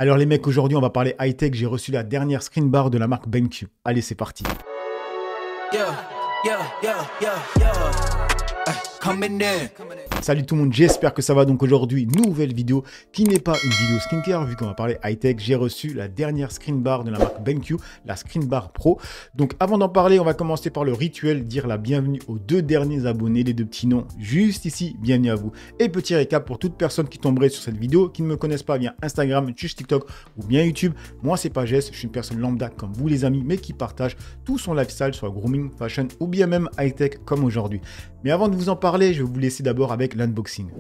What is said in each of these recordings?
Alors les mecs, aujourd'hui on va parler high-tech, j'ai reçu la dernière screen bar de la marque BenQ. Allez, c'est parti. Yeah, yeah, yeah, yeah, yeah. Coming in. Salut tout le monde, j'espère que ça va. Donc aujourd'hui, nouvelle vidéo qui n'est pas une vidéo skincare vu qu'on va parler high-tech. J'ai reçu la dernière screen bar de la marque BenQ, la Screen Bar Pro. Donc avant d'en parler, on va commencer par le rituel, dire la bienvenue aux deux derniers abonnés, les deux petits noms juste ici, bienvenue à vous. Et petit récap pour toute personne qui tomberait sur cette vidéo, qui ne me connaissent pas via Instagram, Twitch, TikTok ou bien YouTube. Moi c'est pas Jess, je suis une personne lambda comme vous les amis, mais qui partage tout son lifestyle sur grooming, fashion ou bien même high-tech comme aujourd'hui. Mais avant de vous en parler, je vais vous laisser d'abord avec l'unboxing.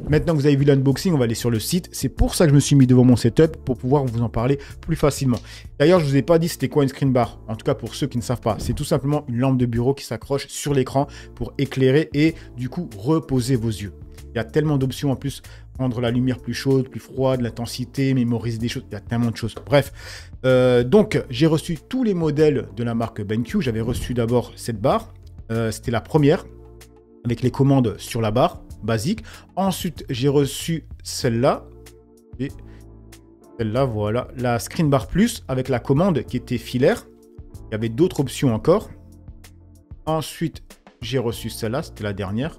Maintenant que vous avez vu l'unboxing, on va aller sur le site. C'est pour ça que je me suis mis devant mon setup pour pouvoir vous en parler plus facilement. D'ailleurs, je ne vous ai pas dit c'était quoi une screen bar. En tout cas, pour ceux qui ne savent pas, c'est tout simplement une lampe de bureau qui s'accroche sur l'écran pour éclairer et du coup reposer vos yeux. Il y a tellement d'options en plus, rendre la lumière plus chaude, plus froide, l'intensité, mémoriser des choses. Il y a tellement de choses. Bref, donc j'ai reçu tous les modèles de la marque BenQ. J'avais reçu d'abord cette barre. C'était la première avec les commandes sur la barre basique. Ensuite, j'ai reçu celle-là. Et celle-là, voilà. La Screen Bar Plus avec la commande qui était filaire. Il y avait d'autres options encore. Ensuite, j'ai reçu celle-là. C'était la dernière.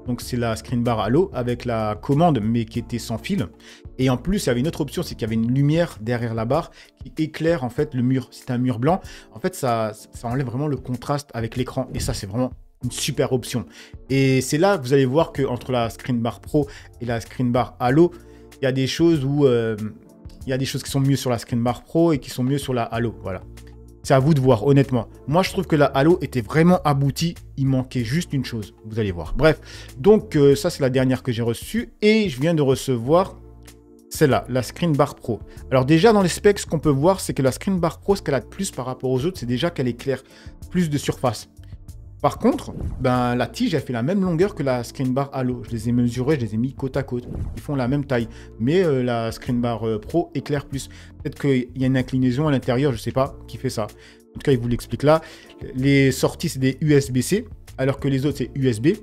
Donc, c'est la Screen Bar Halo avec la commande, mais qui était sans fil. Et en plus, il y avait une autre option, c'est qu'il y avait une lumière derrière la barre qui éclaire en fait le mur. C'est un mur blanc. En fait, ça enlève vraiment le contraste avec l'écran. Et ça, c'est vraiment une super option. Et c'est là que vous allez voir que entre la Screen Bar Pro et la Screen Bar Halo, il y a des choses où il y a des choses qui sont mieux sur la Screen Bar Pro et qui sont mieux sur la Halo. Voilà. C'est à vous de voir, honnêtement. Moi, je trouve que la Halo était vraiment aboutie. Il manquait juste une chose. Vous allez voir. Bref. Donc, ça, c'est la dernière que j'ai reçue. Et je viens de recevoir celle-là, la Screen Bar Pro. Alors déjà, dans les specs, ce qu'on peut voir, c'est que la Screen Bar Pro, ce qu'elle a de plus par rapport aux autres, c'est déjà qu'elle éclaire plus de surface. Par contre, ben, la tige, elle fait la même longueur que la Screen Bar Halo. Je les ai mesurés, je les ai mis côte à côte. Ils font la même taille. Mais la Screen Bar Pro éclaire plus. Peut-être qu'il y a une inclinaison à l'intérieur, je ne sais pas, qui fait ça. En tout cas, il vous l'explique là. Les sorties, c'est des USB-C, alors que les autres, c'est USB.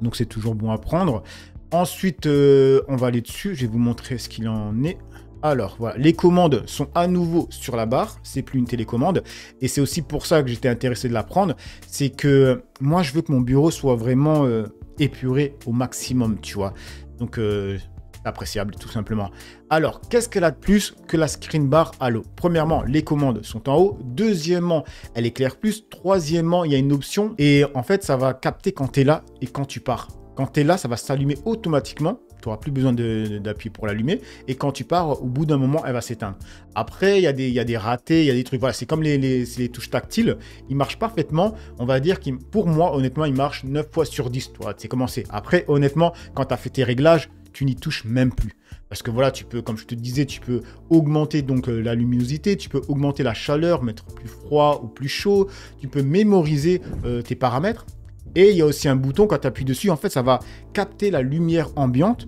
Donc, c'est toujours bon à prendre. Ensuite, on va aller dessus. Je vais vous montrer ce qu'il en est. Alors voilà, les commandes sont à nouveau sur la barre, c'est plus une télécommande et c'est aussi pour ça que j'étais intéressé de la prendre, c'est que moi je veux que mon bureau soit vraiment épuré au maximum, tu vois, donc appréciable tout simplement. Alors qu'est-ce qu'elle a de plus que la Screen Bar Halo? Premièrement, les commandes sont en haut, deuxièmement, elle éclaire plus, troisièmement, il y a une option et en fait ça va capter quand tu es là et quand tu pars. Quand tu es là, ça va s'allumer automatiquement. Tu n'auras plus besoin d'appuyer pour l'allumer. Et quand tu pars, au bout d'un moment, elle va s'éteindre. Après, il y a des ratés, il y a des trucs. Voilà, c'est comme les touches tactiles. Ils marchent parfaitement. On va dire que pour moi, honnêtement, ils marchent 9 fois sur 10. C'est commencé. Après, honnêtement, quand tu as fait tes réglages, tu n'y touches même plus. Parce que voilà, tu peux, comme je te disais, tu peux augmenter donc la luminosité, tu peux augmenter la chaleur, mettre plus froid ou plus chaud. Tu peux mémoriser tes paramètres. Et il y a aussi un bouton, quand tu appuies dessus, en fait, ça va capter la lumière ambiante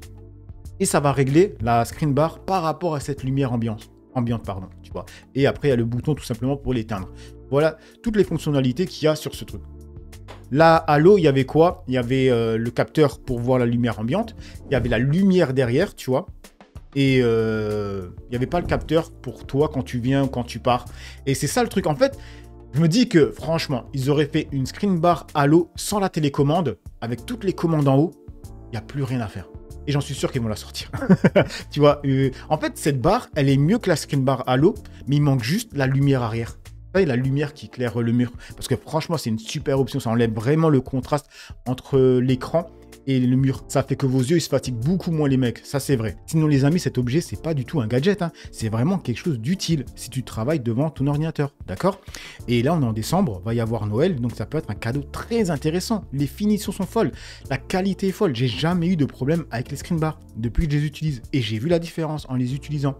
et ça va régler la screen bar par rapport à cette lumière ambiante, pardon, tu vois. Et après, il y a le bouton tout simplement pour l'éteindre. Voilà toutes les fonctionnalités qu'il y a sur ce truc. La Halo, il y avait quoi? Il y avait le capteur pour voir la lumière ambiante. Il y avait la lumière derrière, tu vois. Et il n'y avait pas le capteur pour toi quand tu viens ou quand tu pars. Et c'est ça le truc. En fait, je me dis que franchement, ils auraient fait une Screen Bar Halo sans la télécommande, avec toutes les commandes en haut, il n'y a plus rien à faire. Et j'en suis sûr qu'ils vont la sortir. Tu vois, en fait, cette barre, elle est mieux que la Screen Bar Halo, mais il manque juste la lumière arrière. Et la lumière qui éclaire le mur. Parce que franchement, c'est une super option. Ça enlève vraiment le contraste entre l'écran et le mur. Ça fait que vos yeux ils se fatiguent beaucoup moins les mecs, ça c'est vrai. Sinon les amis, cet objet c'est pas du tout un gadget, hein. C'est vraiment quelque chose d'utile si tu travailles devant ton ordinateur, d'accord? Et là on est en décembre, va y avoir Noël, donc ça peut être un cadeau très intéressant. Les finitions sont folles, la qualité est folle, j'ai jamais eu de problème avec les screen bars depuis que je les utilise et j'ai vu la différence en les utilisant.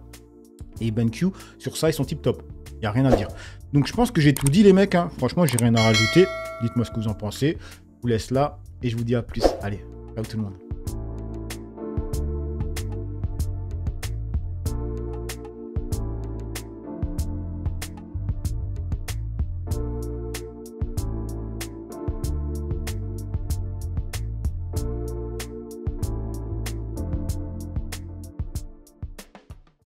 Et BenQ, sur ça ils sont tip top, il n'y a rien à dire. Donc je pense que j'ai tout dit les mecs, hein. Franchement j'ai rien à rajouter, dites-moi ce que vous en pensez, je vous laisse là et je vous dis à plus, allez, ciao tout le monde.